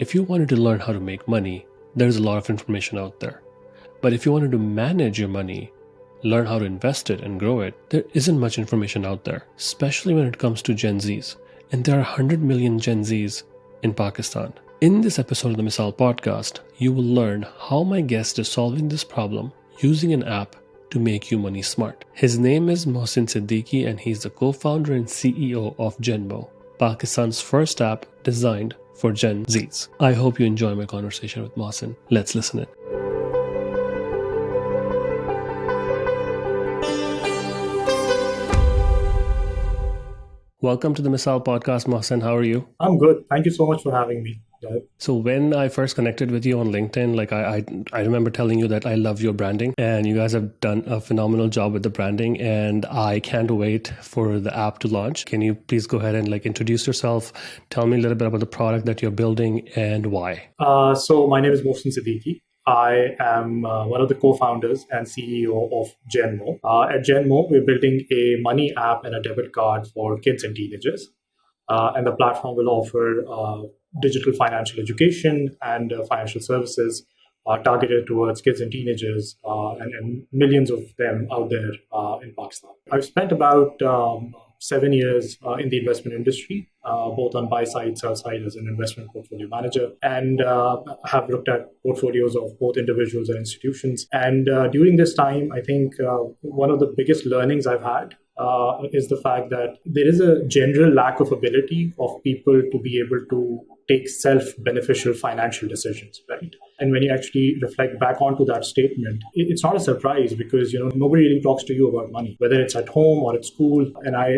If you wanted to learn how to make money, there's a lot of information out there. But if you wanted to manage your money, learn how to invest it and grow it, there isn't much information out there, especially when it comes to Gen Zs. And there are 100 million Gen Zs in Pakistan. In this episode of the Misal podcast, you will learn how my guest is solving this problem using an app to make you money smart. His name is Mohsen Siddiqui and he's the co-founder and CEO of GenMo, Pakistan's first app designed for Gen Zs. I hope you enjoy my conversation with Mohsen. Let's listen in. Welcome to the Misal podcast, Mohsen. How are you? I'm good. Thank you so much for having me. So when I first connected with you on LinkedIn, I remember telling you that I love your branding and you guys have done a phenomenal job with the branding and I can't wait for the app to launch. Can you please go ahead and introduce yourself? Tell me a little bit about the product that you're building and why. So my name is Mohsen Siddiqui. I am one of the co-founders and CEO of GenMo. At GenMo, we're building a money app and a debit card for kids and teenagers. And the platform will offer digital financial education and financial services targeted towards kids and teenagers and millions of them out there in Pakistan. I've spent about 7 years in the investment industry, both on buy side, sell side as an investment portfolio manager, and have looked at portfolios of both individuals and institutions. And during this time, I think one of the biggest learnings I've had is the fact that there is a general lack of ability of people to be able to take self-beneficial financial decisions, right? And when you actually reflect back onto that statement, it's not a surprise because nobody really talks to you about money, whether it's at home or at school. And I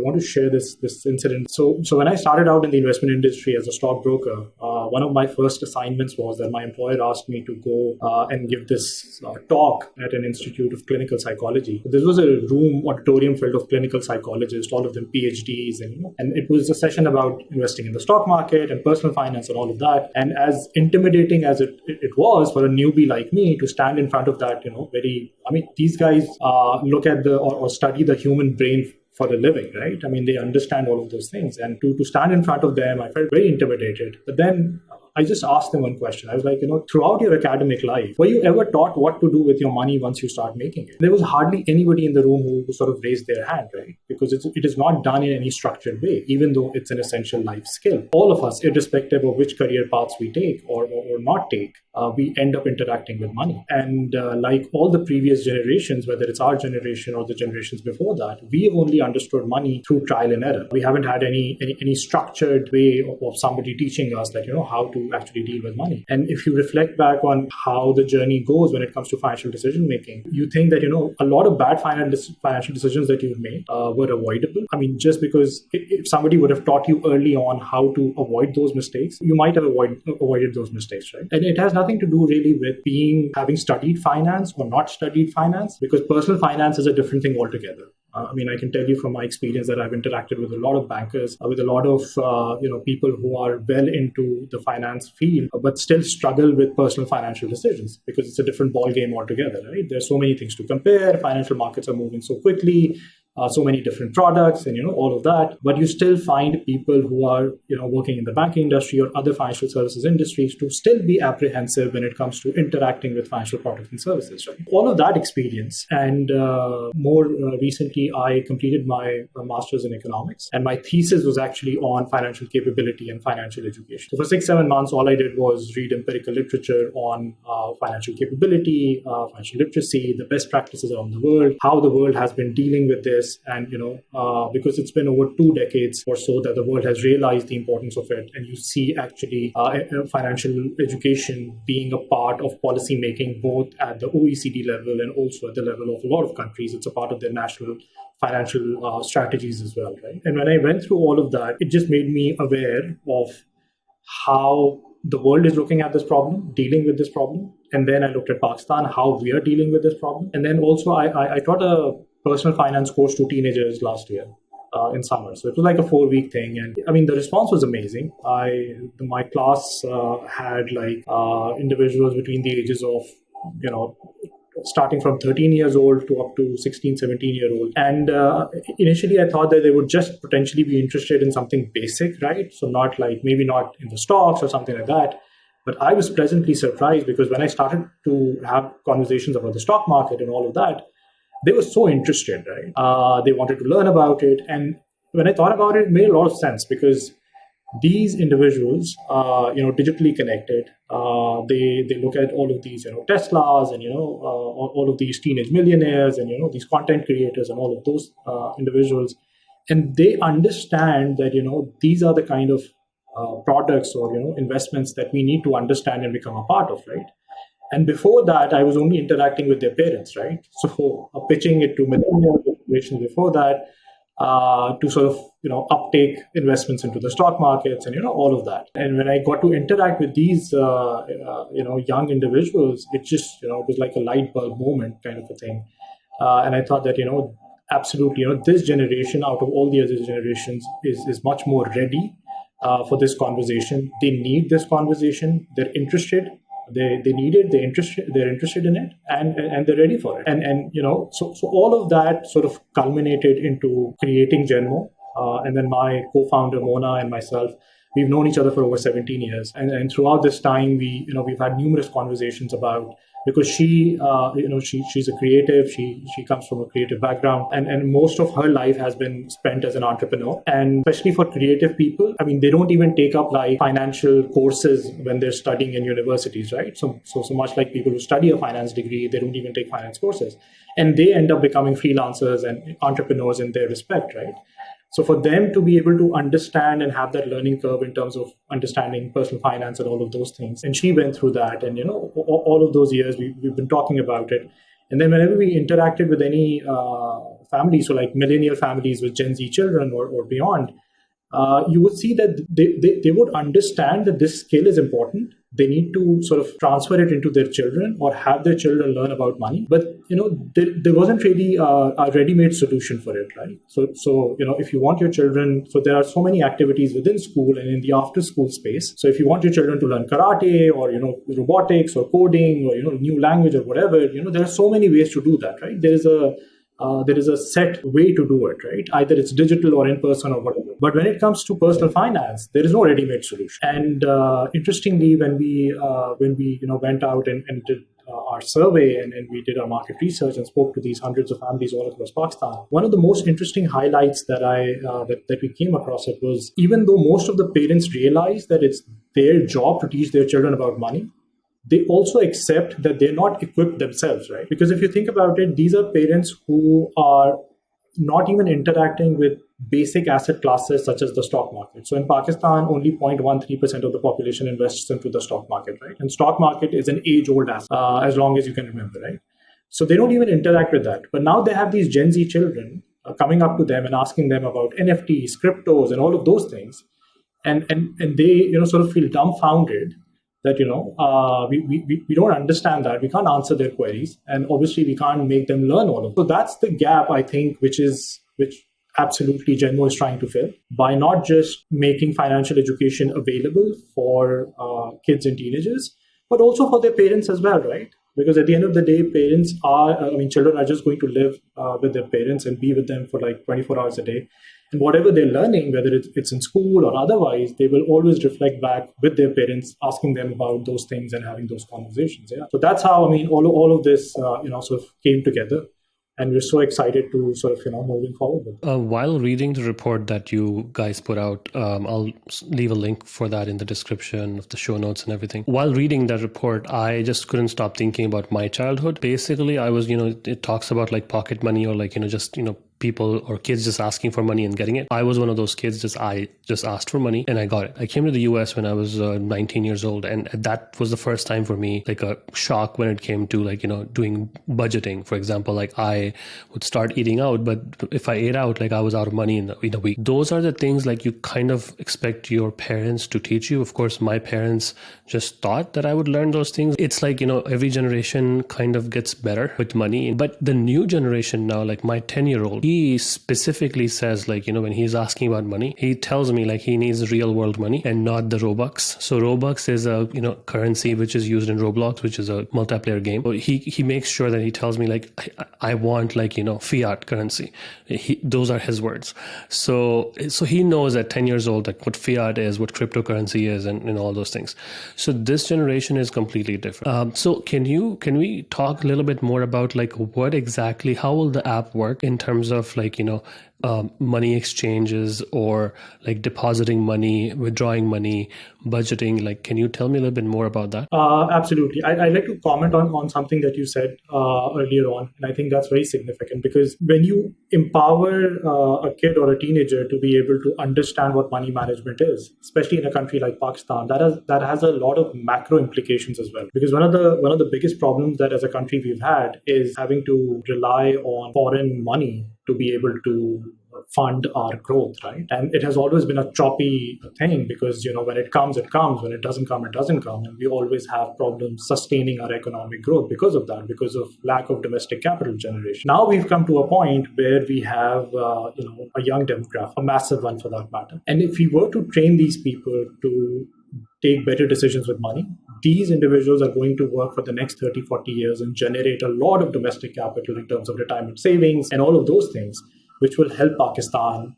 want to share this incident. So when I started out in the investment industry as a stockbroker, one of my first assignments was that my employer asked me to go and give this talk at an institute of clinical psychology. This was a auditorium filled of clinical psychologists, all of them PhDs, and it was a session about investing in the stock market and personal finance and all of that. And as intimidating as it was for a newbie like me to stand in front of that, these guys look at or study the human brain for a living, right? They understand all of those things. And to stand in front of them, I felt very intimidated. But then I just asked them one question. I was like, throughout your academic life, were you ever taught what to do with your money once you start making it? There was hardly anybody in the room who sort of raised their hand, right? Because it is not done in any structured way, even though it's an essential life skill. All of us, irrespective of which career paths we take or not take, we end up interacting with money. And like all the previous generations, whether it's our generation or the generations before that, we have only understood money through trial and error. We haven't had any structured way of somebody teaching us that, how to actually deal with money. And if you reflect back on how the journey goes when it comes to financial decision making, you think that, a lot of bad financial decisions that you've made were avoidable. Just because if somebody would have taught you early on how to avoid those mistakes, you might have avoided those mistakes, right? And it has nothing to do really with having studied finance or not studied finance, because personal finance is a different thing altogether. I can tell you from my experience that I've interacted with a lot of bankers, with a lot of people who are well into the finance field, but still struggle with personal financial decisions because it's a different ball game altogether, right? There's so many things to compare. Financial markets are moving so quickly. So many different products and all of that, but you still find people who are working in the banking industry or other financial services industries to still be apprehensive when it comes to interacting with financial products and services, right? All of that experience, and more recently I completed my master's in economics, and my thesis was actually on financial capability and financial education. So for 6-7 months all I did was read empirical literature on financial capability, financial literacy, the best practices around the world, how the world has been dealing with this. And, because it's been over 2 decades or so that the world has realized the importance of it. And you see actually financial education being a part of policy making, both at the OECD level and also at the level of a lot of countries. It's a part of their national financial strategies as well, right? And when I went through all of that, it just made me aware of how the world is looking at this problem, dealing with this problem. And then I looked at Pakistan, how we are dealing with this problem. And then also I taught a personal finance course to teenagers last year in summer. So it was like a 4-week thing. And the response was amazing. My class had individuals between the ages of starting from 13 years old to up to 16, 17-year old. And initially, I thought that they would just potentially be interested in something basic, right? So not like maybe not in the stocks or something like that. But I was pleasantly surprised because when I started to have conversations about the stock market and all of that, they were so interested, right? They wanted to learn about it. And when I thought about it, it made a lot of sense because these individuals are, digitally connected. They look at all of these, Teslas and all of these teenage millionaires and these content creators and all of those individuals, and they understand that these are the kind of products or investments that we need to understand and become a part of, right? And before that, I was only interacting with their parents, right? So pitching it to millennial generations before that, to sort of uptake investments into the stock markets and all of that. And when I got to interact with these young individuals, it just it was like a light bulb moment kind of a thing. And I thought that absolutely this generation out of all the other generations is much more ready for this conversation. They need this conversation. They're interested. They need it. They're interested in it, and they're ready for it. And so all of that sort of culminated into creating GenMo. And then my co-founder Mona and myself, we've known each other for over 17 years, and throughout this time, we've had numerous conversations about, because she's a creative. She comes from a creative background, and most of her life has been spent as an entrepreneur. And especially for creative people, I mean, they don't even take up like financial courses when they're studying in universities, right? So much like people who study a finance degree, they don't even take finance courses, and they end up becoming freelancers and entrepreneurs in their respect, right? So for them to be able to understand and have that learning curve in terms of understanding personal finance and all of those things, and she went through that, and all of those years we've been talking about it. And then whenever we interacted with any family, so like millennial families with Gen Z children or beyond, you would see that they would understand that this skill is important. They need to sort of transfer it into their children or have their children learn about money. But there wasn't really a ready-made solution for it, right? So if you want your children, so there are so many activities within school and in the after-school space. So if you want your children to learn karate or robotics or coding or new language or whatever, there are so many ways to do that, right? There is a set way to do it, right? Either it's digital or in person or whatever. But when it comes to personal finance, there is no ready-made solution. And interestingly, when we went out and did our survey and we did our market research and spoke to these hundreds of families all across Pakistan, one of the most interesting highlights that we came across it was, even though most of the parents realize that it's their job to teach their children about money, they also accept that they're not equipped themselves, right? Because if you think about it, these are parents who are not even interacting with basic asset classes such as the stock market. So in Pakistan, only 0.13% of the population invests into the stock market, right? And stock market is an age-old asset, as long as you can remember, right? So they don't even interact with that. But now they have these Gen Z children coming up to them and asking them about NFTs, cryptos, and all of those things. And they sort of feel dumbfounded that we don't understand that, we can't answer their queries, and obviously we can't make them learn all of it. So that's the gap, I think, which absolutely GenMo is trying to fill by not just making financial education available for kids and teenagers, but also for their parents as well, right? Because at the end of the day, children are just going to live with their parents and be with them for like 24 hours a day. And whatever they're learning, whether it's in school or otherwise, they will always reflect back with their parents, asking them about those things and having those conversations. Yeah. So that's how, all of this, sort of came together. And we're so excited to sort of, moving forward with it. While reading the report that you guys put out, I'll leave a link for that in the description of the show notes and everything. While reading that report, I just couldn't stop thinking about my childhood. Basically, I was, it talks about like pocket money or like, people or kids just asking for money and getting it. I was one of those kids. I just asked for money and I got it. I came to the US when I was 19 years old, and that was the first time for me, like a shock when it came to like, doing budgeting. For example, like I would start eating out, but if I ate out, like I was out of money in a week. Those are the things like you kind of expect your parents to teach you. Of course, my parents just thought that I would learn those things. It's like, every generation kind of gets better with money. But the new generation now, like my 10-year-old, he he specifically says, like, when he's asking about money, he tells me like he needs real world money and not the Robux. So Robux is a currency which is used in Roblox, which is a multiplayer game. So he makes sure that he tells me like I want like fiat currency. Those are his words. So he knows at 10 years old like what fiat is, what cryptocurrency is, and all those things. So this generation is completely different. So can we talk a little bit more about like what exactly, how will the app work in terms of like money exchanges or like depositing money, withdrawing money, budgeting? Like, can you tell me a little bit more about that? Absolutely. I'd like to comment on something that you said earlier on. And I think that's very significant because when you empower a kid or a teenager to be able to understand what money management is, especially in a country like Pakistan, that has a lot of macro implications as well. Because one of the biggest problems that as a country we've had is having to rely on foreign money to be able to fund our growth, right? And it has always been a choppy thing because when it comes, it comes. When it doesn't come, it doesn't come, and we always have problems sustaining our economic growth because of that, because of lack of domestic capital generation. Now we've come to a point where we have a young demographic, a massive one for that matter, and if we were to train these people to take better decisions with money, these individuals are going to work for the next 30, 40 years and generate a lot of domestic capital in terms of retirement savings and all of those things, which will help Pakistan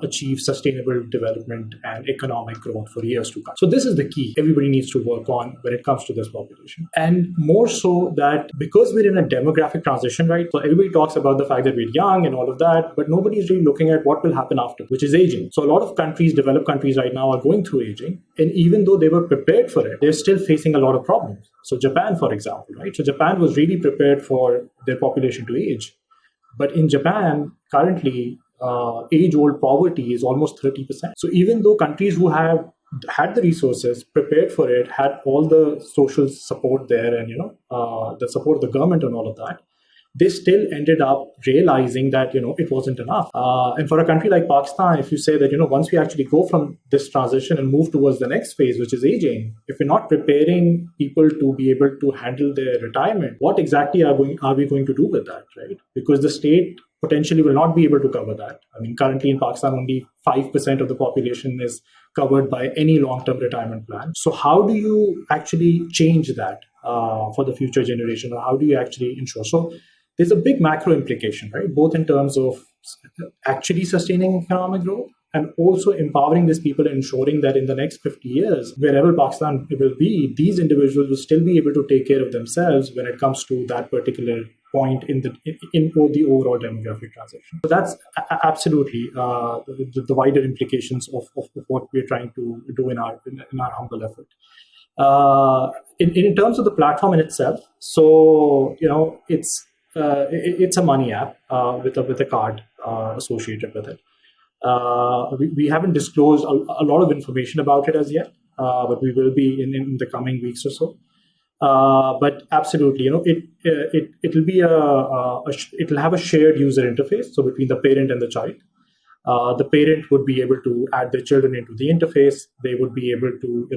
achieve sustainable development and economic growth for years to come. So this is the key everybody needs to work on when it comes to this population. And more so that because we're in a demographic transition, right? So everybody talks about the fact that we're young and all of that, but nobody is really looking at what will happen after, which is aging. So a lot of countries, developed countries right now are going through aging. And even though they were prepared for it, they're still facing a lot of problems. So Japan, for example, right? So Japan was really prepared for their population to age. But in Japan, currently, age-old poverty is almost 30%. So even though countries who have had the resources, prepared for it, had all the social support there and, the support of the government and all of that, they still ended up realizing that, it wasn't enough. And for a country like Pakistan, if you say that, once we actually go from this transition and move towards the next phase, which is aging, if we're not preparing people to be able to handle their retirement, what exactly are we going to do with that, right? Because the state potentially will not be able to cover that. I mean, currently in Pakistan, only 5% of the population is covered by any long-term retirement plan. So how do you actually change that for the future generation, or how do you actually ensure? So there's a big macro implication, right? Both in terms of actually sustaining economic growth and also empowering these people and ensuring that in the next 50 years, wherever Pakistan will be, these individuals will still be able to take care of themselves when it comes to that particular point in the overall demographic transition. So that's absolutely the wider implications of what we're trying to do in our humble effort. In terms of the platform in itself, so it's a money app with a card associated with it. We haven't disclosed a lot of information about it as yet, but we will be in the coming weeks or so. But absolutely, it'll be it'll have a shared user interface, so between the parent and the child. The parent would be able to add their children into the interface. They would be able to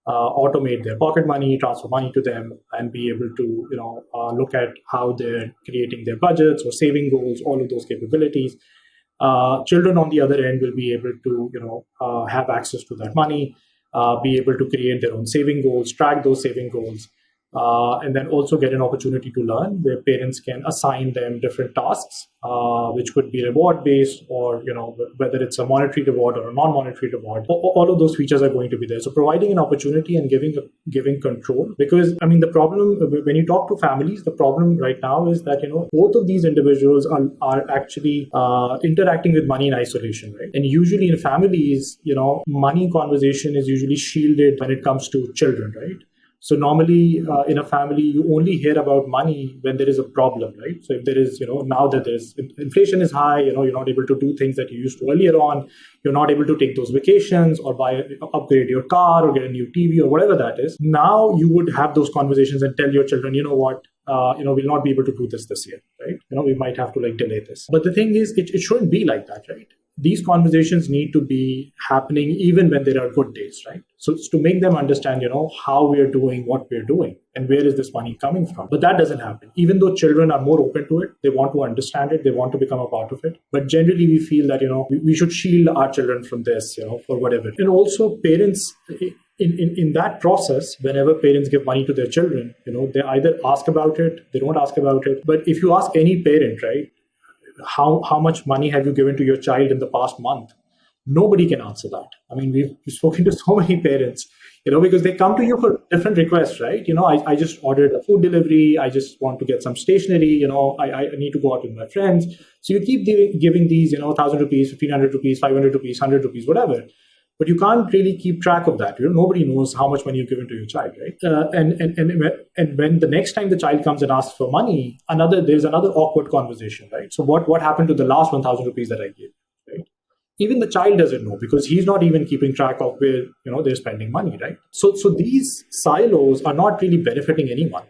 automate their pocket money, transfer money to them, and be able to look at how they're creating their budgets or saving goals, all of those capabilities. Children on the other end will be able to have access to that money, be able to create their own saving goals, track those saving goals, and then also get an opportunity to learn where parents can assign them different tasks, which could be reward based, or whether it's a monetary reward or a non-monetary reward. All of those features are going to be there. So providing an opportunity and giving control, because I mean the problem when you talk to families, the problem right now is that both of these individuals are actually interacting with money in isolation, right? And usually in families, money conversation is usually shielded when it comes to children, right? So normally in a family, you only hear about money when there is a problem, right? So if there is, now that there's inflation is high, you're not able to do things that you used to earlier on. You're not able to take those vacations or upgrade your car or get a new TV or whatever that is. Now you would have those conversations and tell your children, what, we'll not be able to do this year, right? We might have to delay this. But the thing is, it shouldn't be like that, right? these conversations need to be happening even when there are good days, right? So it's to make them understand, how we are doing what we're doing and where is this money coming from. But that doesn't happen. Even though children are more open to it, they want to understand it, they want to become a part of it. But generally, we feel that, we should shield our children from this, for whatever. And also, parents, in that process, whenever parents give money to their children, they either ask about it, they don't ask about it. But if you ask any parent, right, how much money have you given to your child in the past month? Nobody can answer that. I mean, we've spoken to so many parents, because they come to you for different requests, right? I just ordered a food delivery. I just want to get some stationery. I need to go out with my friends. So you keep giving these, 1,000 rupees, 1,500 rupees, 500 rupees, 100 rupees, whatever. But you can't really keep track of that. Nobody knows how much money you've given to your child, right? And when the next time the child comes and asks for money, there's another awkward conversation, right? So what happened to the last 1,000 rupees that I gave, right? Even the child doesn't know because he's not even keeping track of where they're spending money, right? So these silos are not really benefiting anyone.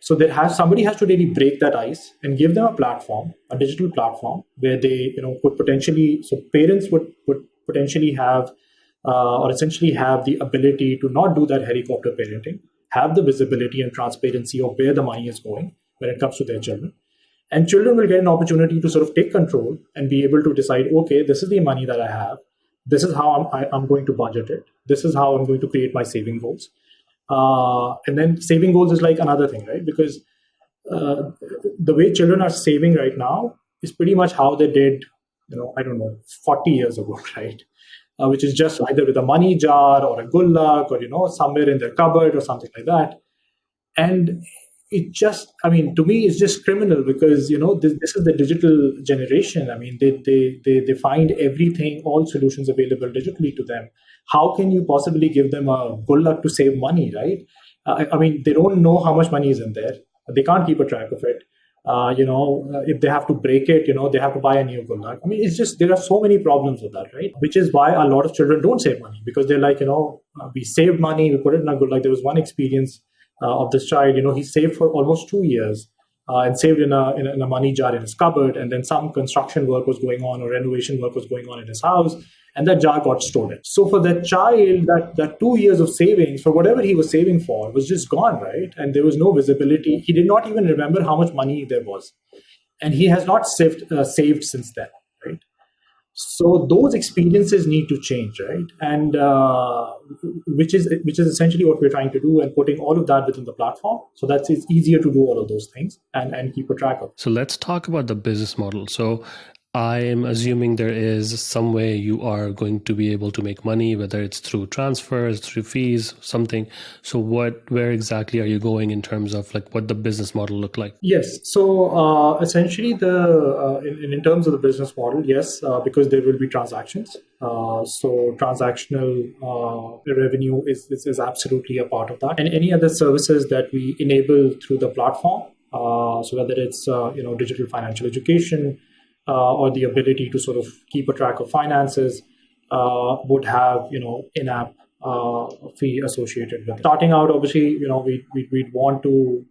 So somebody has to really break that ice and give them a platform, a digital platform, where they could potentially, so parents would potentially have or essentially have the ability to not do that helicopter parenting, have the visibility and transparency of where the money is going when it comes to their children. And children will get an opportunity to sort of take control and be able to decide, okay, this is the money that I have. This is how I'm going to budget it. This is how I'm going to create my saving goals. And then saving goals is like another thing, right? Because the way children are saving right now is pretty much how they did, 40 years ago, right? Which is just either with a money jar or a gullak or, somewhere in their cupboard or something like that. And it just, to me, it's just criminal because, this is the digital generation. I mean, they find everything, all solutions available digitally to them. How can you possibly give them a gullak to save money, right? They don't know how much money is in there. They can't keep a track of it. If they have to break it, they have to buy a new gullak. It's just, there are so many problems with that, right? Which is why a lot of children don't save money because they're like, we saved money, we put it in a gullak. There was one experience of this child, he saved for almost 2 years and saved in a money jar in his cupboard. And then some construction work was going on or renovation work was going on in his house. And that jar got stolen. So for that child, that 2 years of savings for whatever he was saving for was just gone, right? And there was no visibility. He did not even remember how much money there was. And he has not saved since then, right? So those experiences need to change, right? And which is essentially what we're trying to do and putting all of that within the platform. So that it's easier to do all of those things and keep a track of. So let's talk about the business model. So I am assuming there is some way you are going to be able to make money, whether it's through transfers, through fees, something. So where exactly are you going in terms of like what the business model look like? Yes. So essentially in terms of the business model, yes, because there will be transactions. So transactional revenue is absolutely a part of that. And any other services that we enable through the platform. So whether it's, digital financial education, or the ability to sort of keep a track of finances would have, in-app fee associated with it. Starting out, obviously, we'd want to,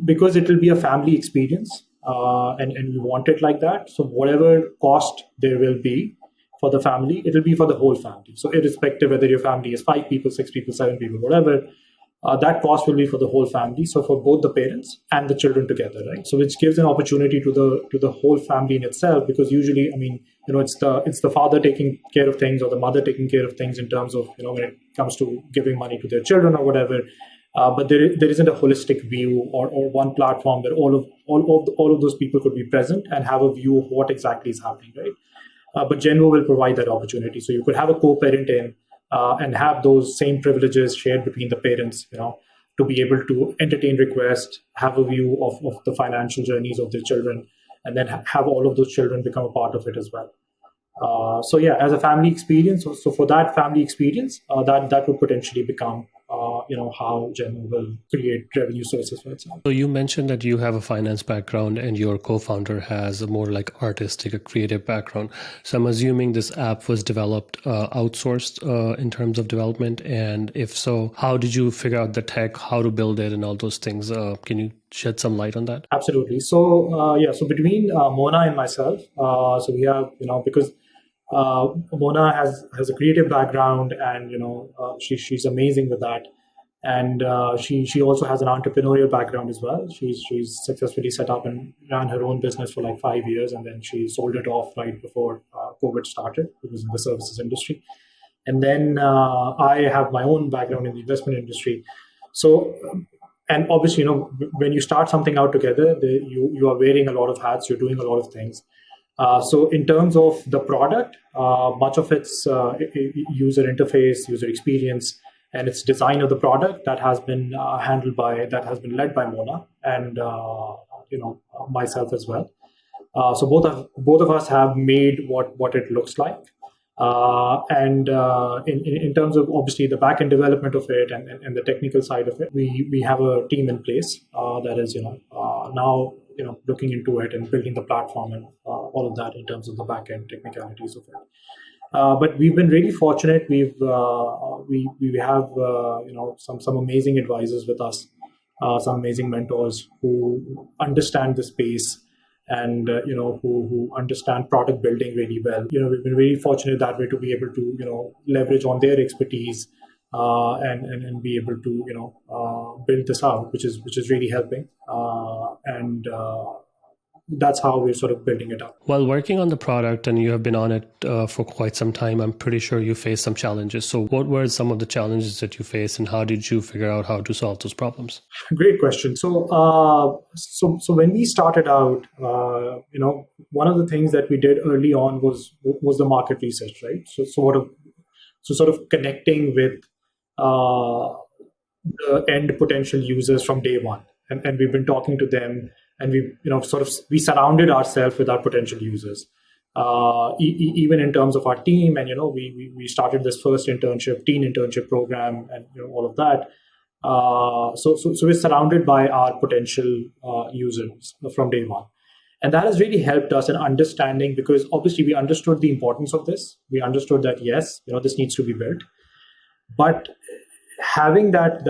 because it will be a family experience and we want it like that. So whatever cost there will be for the family, it will be for the whole family. So irrespective whether your family is 5 people, 6 people, 7 people, whatever, that cost will be for the whole family, so for both the parents and the children together, right? So which gives an opportunity to the whole family in itself, because usually, it's the father taking care of things or the mother taking care of things in terms of, when it comes to giving money to their children or whatever. But there isn't a holistic view or one platform where all of those people could be present and have a view of what exactly is happening, right? But GenMo will provide that opportunity, so you could have a co-parent in. And have those same privileges shared between the parents, to be able to entertain requests, have a view of the financial journeys of their children, and then have all of those children become a part of it as well. So yeah, as a family experience, so for that family experience, that would potentially become, how GenMo will create revenue sources for itself. So you mentioned that you have a finance background and your co-founder has a more like artistic, a creative background. So I'm assuming this app was developed outsourced in terms of development. And if so, how did you figure out the tech, how to build it and all those things? Can you shed some light on that? Absolutely. So, so between Mona and myself, so we have, because Mona has a creative background, and she's amazing with that. And she also has an entrepreneurial background as well. She's successfully set up and ran her own business for like 5 years, and then she sold it off right before COVID started. It was in the services industry. And then I have my own background in the investment industry. So, and obviously, when you start something out together, you are wearing a lot of hats. You're doing a lot of things. So in terms of the product, much of its user interface, user experience, and its design of the product that has been that has been led by Mona and myself as well. So both of us have made what it looks like. And in terms of obviously the back end development of it and the technical side of it, we have a team in place that is now looking into it and building the platform and all of that in terms of the back end technicalities of it. But we've been really fortunate. We have some amazing advisors with us, some amazing mentors who understand the space and who understand product building really well. We've been really fortunate that way to be able to leverage on their expertise and be able to build this out, which is really helping. And that's how we're sort of building it up. While working on the product, and you have been on it for quite some time, I'm pretty sure you faced some challenges. So what were some of the challenges that you faced, and how did you figure out how to solve those problems? Great question. So when we started out, one of the things that we did early on was the market research, right? So sort of connecting with the end potential users from day one, and we've been talking to them, and we surrounded ourselves with our potential users, even in terms of our team, and we started this first teen internship program, and all of that. So we're surrounded by our potential users from day one. And that has really helped us in understanding, because obviously we understood the importance of this. We understood that, yes, this needs to be built. But having that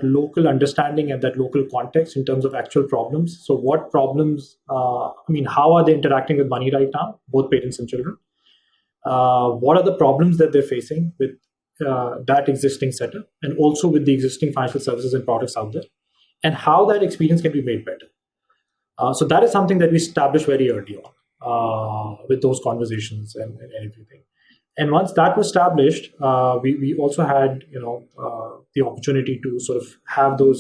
local understanding and that local context in terms of actual problems. So what problems, how are they interacting with money right now, both parents and children? What are the problems that they're facing with that existing setup, and also with the existing financial services and products out there, and how that experience can be made better. So that is something that we established very early on with those conversations and everything. And once that was established, we also had the opportunity to sort of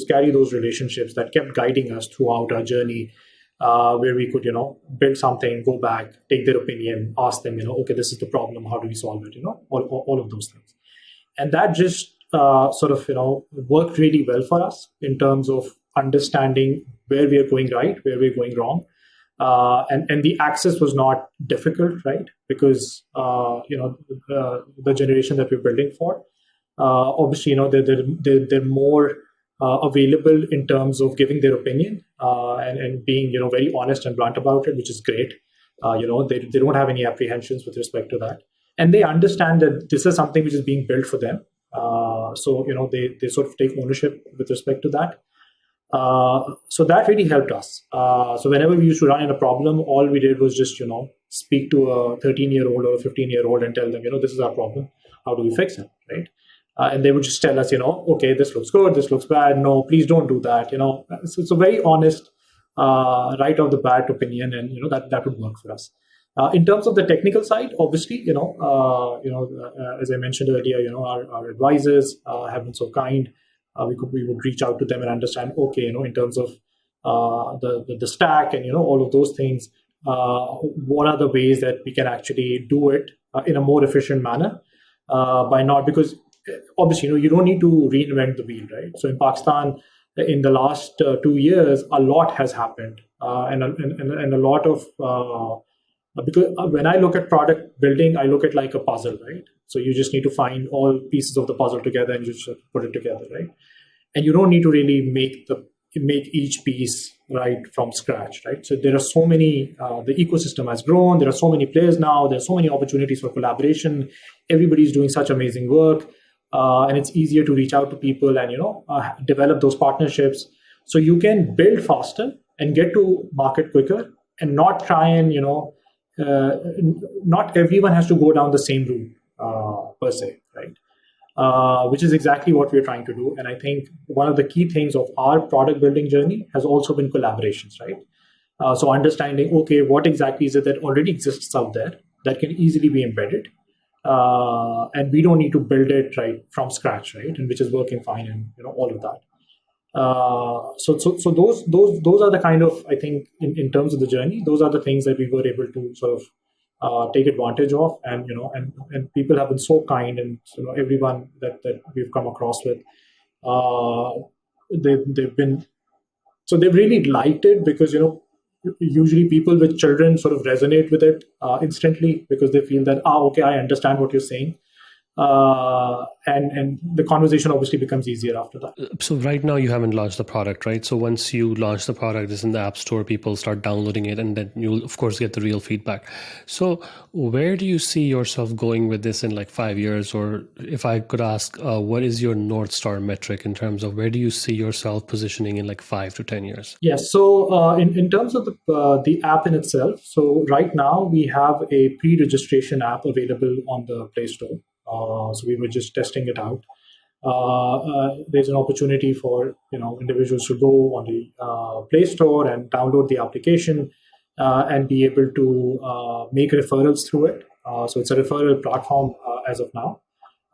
carry those relationships that kept guiding us throughout our journey, where we could build something, go back, take their opinion, ask them, okay, this is the problem, how do we solve it, all of those things. And that just worked really well for us in terms of understanding where we are going right, where we're going wrong. And the access was not difficult, right? Because the generation that we're building for, obviously, they're more available in terms of giving their opinion and being very honest and blunt about it, which is great. They don't have any apprehensions with respect to that, and they understand that this is something which is being built for them. So they sort of take ownership with respect to that. So that really helped us. So whenever we used to run into a problem, all we did was just speak to a 13-year-old or a 15-year-old and tell them, this is our problem. How do we fix it, right? And they would just tell us, okay, this looks good, this looks bad. No, please don't do that. So it's a very honest, right off the bat opinion, and that would work for us. In terms of the technical side, obviously, as I mentioned earlier, our advisors have been so kind. We would reach out to them and understand, okay, in terms of the stack and all of those things, what are the ways that we can actually do it in a more efficient manner, because obviously you don't need to reinvent the wheel, right? So in Pakistan, in the last 2 years, a lot has happened, and a lot of because when I look at product building, I look at like a puzzle, right? So you just need to find all pieces of the puzzle together and you just put it together, right? And you don't need to really make each piece right from scratch, right? So there are so many, the ecosystem has grown. There are so many players now. There's so many opportunities for collaboration. Everybody's doing such amazing work, and it's easier to reach out to people and develop those partnerships, so you can build faster and get to market quicker, and not try and not everyone has to go down the same route per se, right? Which is exactly what we're trying to do. And I think one of the key things of our product building journey has also been collaborations, right? So understanding, okay, what exactly is it that already exists out there that can easily be embedded, and we don't need to build it right from scratch, right? And which is working fine, and all of that. So those are the kind of, I think, in terms of the journey, those are the things that we were able to sort of take advantage of, and and people have been so kind, and everyone that we've come across with, uh, they've been, so they've really liked it, because usually people with children sort of resonate with it instantly, because they feel that, okay, I understand what you're saying, and the conversation obviously becomes easier after that. So right now you haven't launched the product, right? So once you launch the product, it's in the App Store, people start downloading it, and then you'll of course get the real feedback. So where do you see yourself going with this in like 5 years? Or if I could ask, what is your North Star metric in terms of where do you see yourself positioning in like 5 to 10 years? Yes. So in terms of the app in itself, so right now we have a pre-registration app available on the Play Store. So we were just testing it out. There's an opportunity for individuals to go on the Play Store and download the application, and be able to make referrals through it. So it's a referral platform as of now,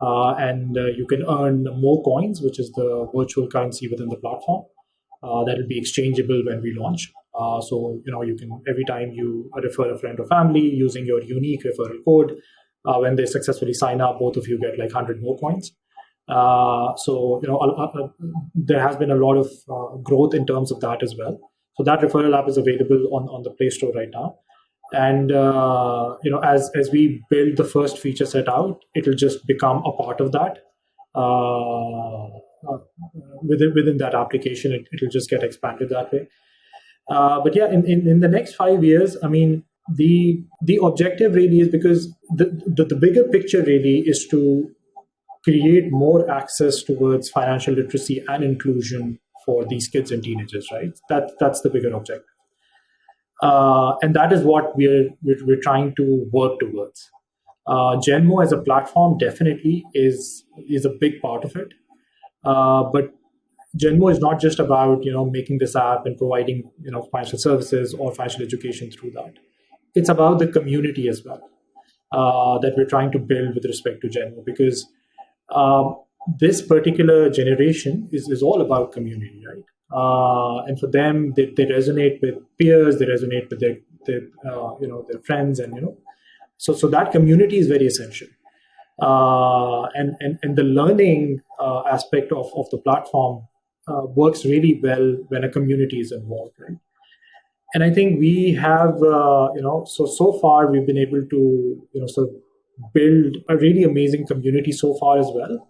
and you can earn more coins, which is the virtual currency within the platform. That will be exchangeable when we launch. So you can, every time you refer a friend or family using your unique referral code, when they successfully sign up, both of you get like 100 more coins. So there has been a lot of growth in terms of that as well. So that referral app is available on the Play Store right now. And as we build the first feature set out, it will just become a part of that. Within that application, it will just get expanded that way. But yeah, in the next 5 years, I mean, the objective really is, because the bigger picture really is to create more access towards financial literacy and inclusion for these kids and teenagers, right? That's the bigger objective, and that is what we're trying to work towards. Genmo as a platform definitely is a big part of it, but Genmo is not just about making this app and providing financial services or financial education through that. It's about the community as well, that we're trying to build with respect to Genmo, because um, this particular generation is all about community, right? And for them, they resonate with peers, they resonate with their friends, and so that community is very essential. And the learning aspect of the platform works really well when a community is involved, right? And I think we have, so far we've been able to, sort of build a really amazing community so far as well.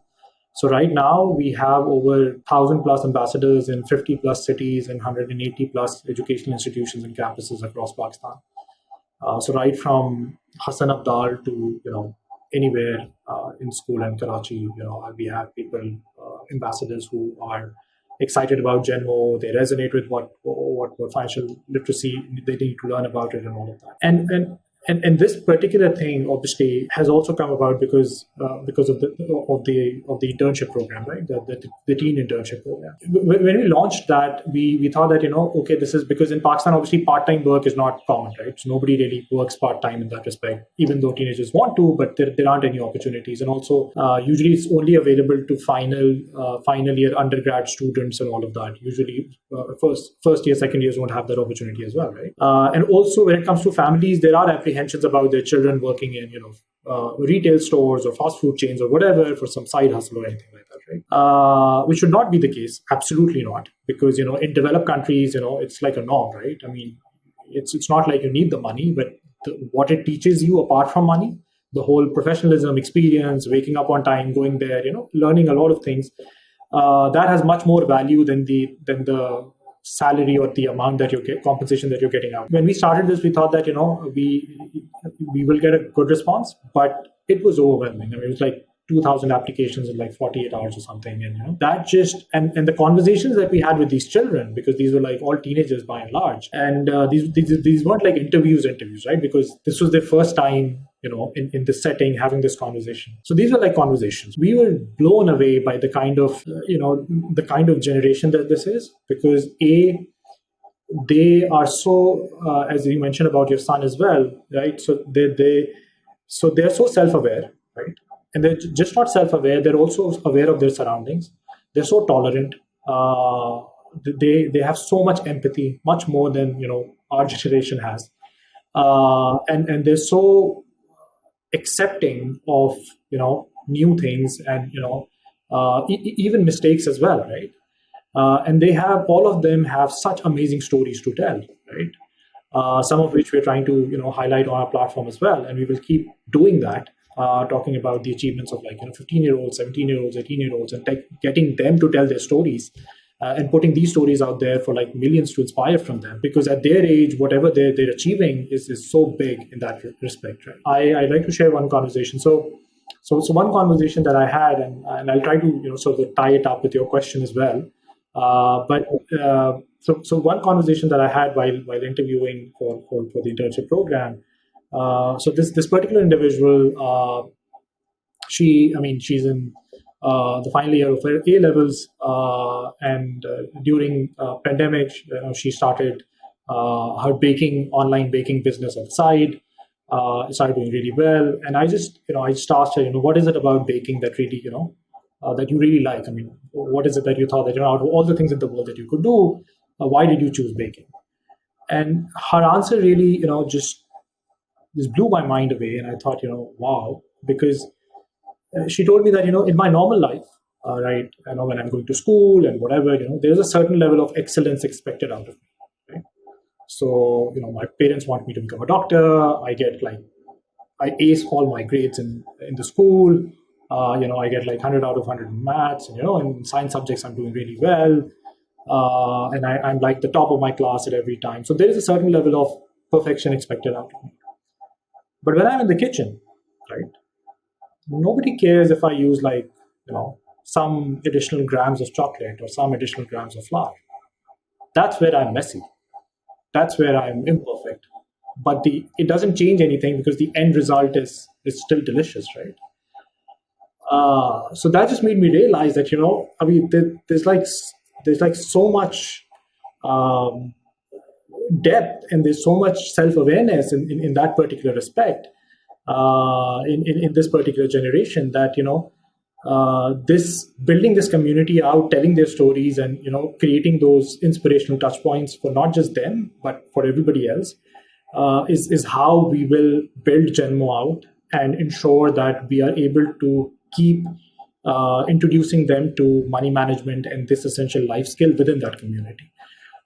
So right now we have over 1,000 plus ambassadors in 50 plus cities and 180 plus educational institutions and campuses across Pakistan. So right from Hassan Abdal to anywhere in school in Karachi, we have people, ambassadors who are excited about Genmo. They resonate with what financial literacy they need to learn about it, and all of that. And this particular thing obviously has also come about because of the internship program, right? The teen internship program. When we launched that, we thought that okay, this is because in Pakistan obviously part-time work is not common, right? So nobody really works part-time in that respect, even though teenagers want to, but there aren't any opportunities. And also usually it's only available to final year undergrad students and all of that. Usually first year, second years won't have that opportunity as well, right? And also when it comes to families, there are apprehensions about their children working in retail stores or fast food chains or whatever for some side hustle or anything like that, right? Which should not be the case. Absolutely not, because in developed countries, it's like a norm, right? I mean, it's not like you need the money, but what it teaches you apart from money, the whole professionalism, experience, waking up on time, going there, learning a lot of things, that has much more value than the salary or the amount that you get, compensation that you're getting out. When we started this, we thought that we will get a good response, but it was overwhelming. I mean, it was like 2,000 applications in like 48 hours or something. And that just and the conversations that we had with these children, because these were like all teenagers by and large, and these weren't like interviews, right? Because this was their first time in this setting having this conversation. So these were like conversations. We were blown away by the kind of the kind of generation that this is, because they are so as you mentioned about your son as well, right? So they're so self-aware, right? And they're just not self-aware, they're also aware of their surroundings. They're so tolerant. They have so much empathy, much more than our generation has. And they're so accepting of new things, and even mistakes as well, right? And they have, all of them have such amazing stories to tell, right? Some of which we're trying to highlight on our platform as well, and we will keep doing that, talking about the achievements of like 15-year-olds, 17-year-olds, 18-year-olds, and getting them to tell their stories, and putting these stories out there for like millions to inspire from them, because at their age, whatever they're achieving is so big in that respect, right? I like to share one conversation. So one conversation that I had, and I'll try to sort of tie it up with your question as well. But so one conversation that I had while interviewing for the internship program. So this particular individual, she's in the final year of her A levels, and during pandemic, she started her online baking business on the side. It started doing really well, and I just asked her, what is it about baking that really that you really like? I mean, what is it that you thought that out of all the things in the world that you could do, why did you choose baking? And her answer really, just blew my mind away, and I thought, wow, because she told me that in my normal life, right, when I'm going to school and whatever, there's a certain level of excellence expected out of me, right? So my parents want me to become a doctor. I ace all my grades in the school. I get like 100 out of 100 in maths, and in science subjects I'm doing really well, and I'm like the top of my class at every time. So there is a certain level of perfection expected out of me. But when I'm in the kitchen, right, nobody cares if I use like some additional grams of chocolate or some additional grams of flour. That's where I'm messy. That's where I'm imperfect. But the it doesn't change anything, because the end result is still delicious, right? So that just made me realize that I mean, there's like so much um, depth, and there's so much self awareness in that particular respect, in this particular generation, that this building this community out, telling their stories, and creating those inspirational touch points for not just them but for everybody else, is how we will build Genmo out and ensure that we are able to keep introducing them to money management and this essential life skill within that community.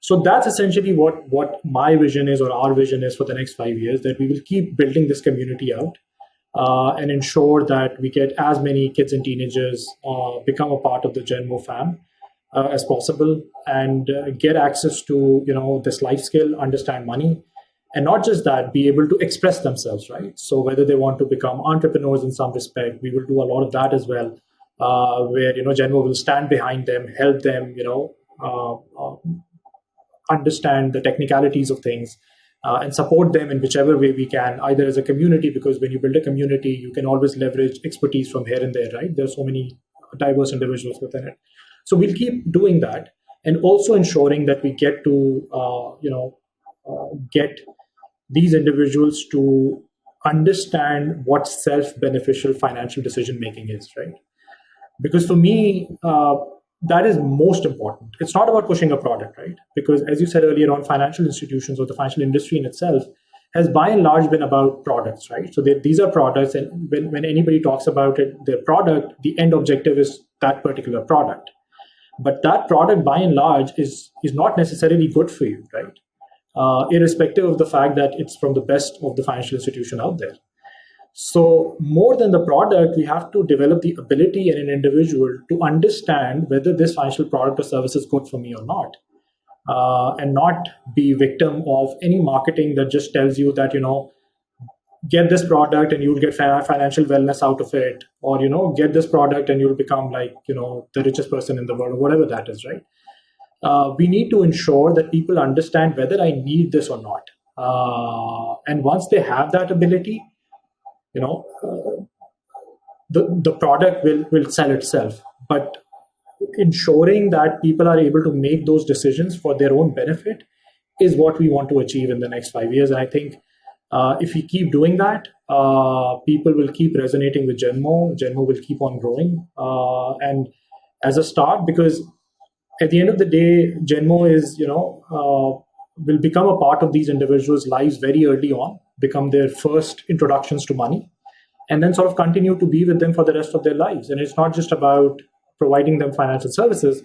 So that's essentially what my vision is, or our vision is, for the next 5 years, that we will keep building this community out, and ensure that we get as many kids and teenagers become a part of the Genmo fam as possible, and get access to this life skill, understand money, and not just that, be able to express themselves, right? So whether they want to become entrepreneurs in some respect, we will do a lot of that as well, where Genmo will stand behind them, help them, understand the technicalities of things, and support them in whichever way we can, either as a community, because when you build a community, you can always leverage expertise from here and there, right? There's so many diverse individuals within it. So we'll keep doing that, and also ensuring that we get to, get these individuals to understand what self-beneficial financial decision making is, right? Because for me, that is most important. It's not about pushing a product, right? Because as you said earlier on, financial institutions or the financial industry in itself has by and large been about products, right? So these are products, and when anybody talks about it, their product, the end objective is that particular product. But that product by and large is not necessarily good for you, right? Irrespective of the fact that it's from the best of the financial institution out there. So, more than the product, we have to develop the ability in an individual to understand whether this financial product or service is good for me or not, and not be victim of any marketing that just tells you that get this product and you'll get financial wellness out of it, or get this product and you'll become like the richest person in the world, or whatever that is, right? We need to ensure that people understand whether I need this or not. And once they have that ability, you know, the product will sell itself. But ensuring that people are able to make those decisions for their own benefit is what we want to achieve in the next 5 years. And I think if we keep doing that, people will keep resonating with GenMo. GenMo will keep on growing. And as a start, because at the end of the day, GenMo is, will become a part of these individuals' lives very early on, become their first introductions to money, and then sort of continue to be with them for the rest of their lives. And it's not just about providing them financial services,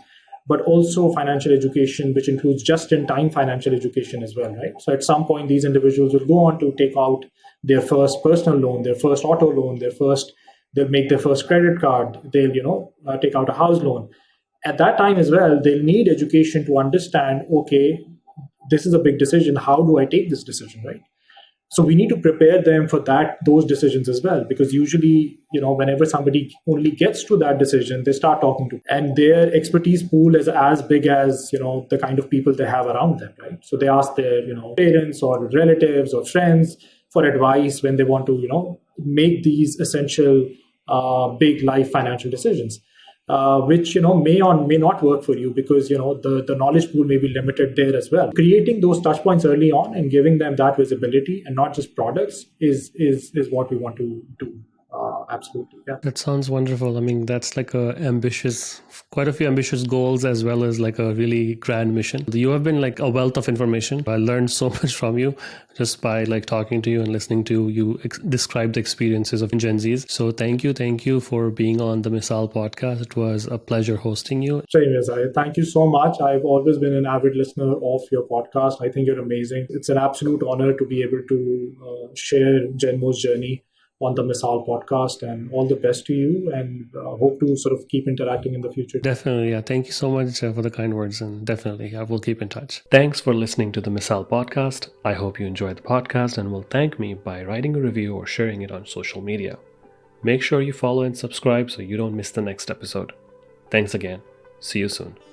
but also financial education, which includes just-in-time financial education as well, right? So at some point, these individuals will go on to take out their first personal loan, their first auto loan, they'll make their first credit card, they'll, take out a house loan. At that time as well, they'll need education to understand, okay, this is a big decision. How do I take this decision, right? So we need to prepare them for those decisions as well, because usually, whenever somebody only gets to that decision, they start talking to, and their expertise pool is as big as, the kind of people they have around them, right? So they ask their, parents or relatives or friends for advice when they want to, make these essential, big life financial decisions. Which may or may not work for you, because the knowledge pool may be limited there as well. Creating those touch points early on and giving them that visibility and not just products is what we want to do. Absolutely, yeah. That sounds wonderful. I mean, that's like quite a few ambitious goals, as well as like a really grand mission. You have been like a wealth of information. I learned so much from you just by like talking to you and listening to you describe the experiences of Gen Zs. So thank you for being on the Misal podcast. It was a pleasure hosting you. Same as thank you so much. I've always been an avid listener of your podcast. I think you're amazing. It's an absolute honor to be able to share GenMo's journey on the Misal podcast, and all the best to you, and hope to sort of keep interacting in the future. Definitely. Yeah. Thank you so much for the kind words, and definitely I will keep in touch. Thanks for listening to the Misal podcast. I hope you enjoyed the podcast and will thank me by writing a review or sharing it on social media. Make sure you follow and subscribe so you don't miss the next episode. Thanks again. See you soon.